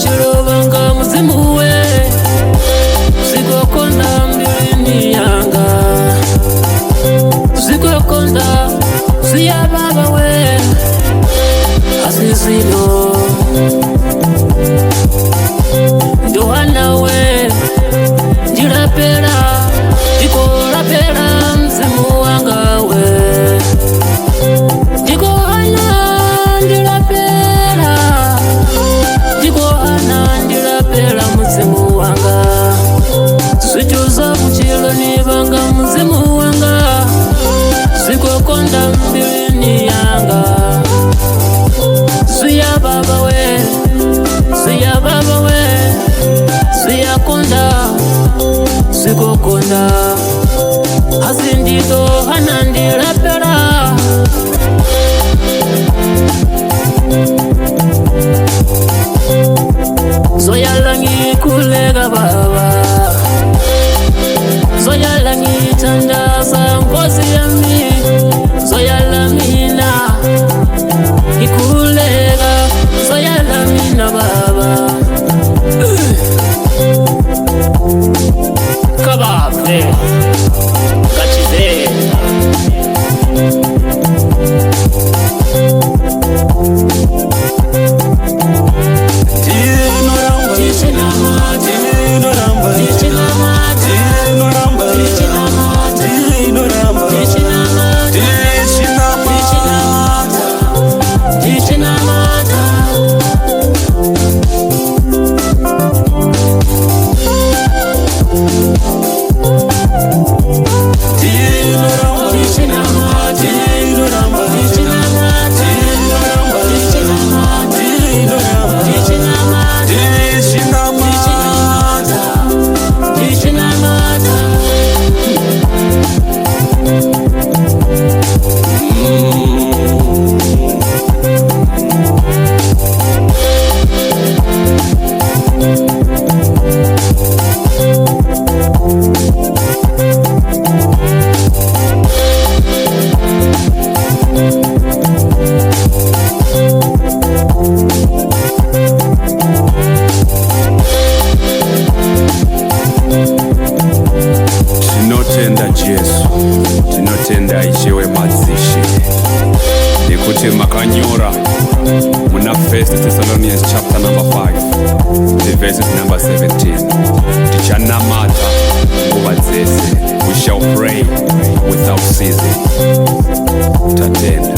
chilovanga muzimuwe zikokonda mbilini yanga zikokonda ziya baba we azizino ndohana we ndirapera ndikorapera mzimu wanga we ndikohana ndirapera ndikohana ndirapera mzimu wanga zichuza kuchilo nivanga mzimu wanga zikokonda mbilini yanga ziya baba we ziya baba we ziya konda zikokonda hazindito hanandirapera zoyalangi kulega baba zoyalangi tandaza ngozi yami zoyalamina ikulega zoyalamina baba kabave kachize tinotenda ichewe madzishi nekuti makanyora muna 1 Thessalonians chapter number 5 the verses number 17 tichanamata nguva dzese, we shall pray without ceasing. Tatenda